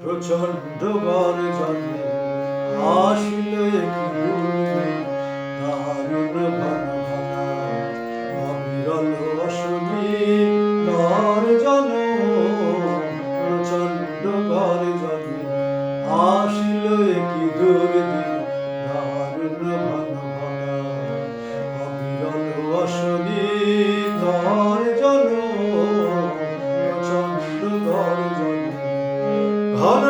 প্রচণ্ড গর্জনে আসিল একটি দুর্দিন, দারুণ ঘনঘটা অবিরল অসুখী গর্জন। প্রচণ্ড গর্জনে আসিল একটি দুর্দিন, দারুণ ঘনঘটা অবিরল অসুখী গর্জন। প্রচণ্ড গর্জনে ঘন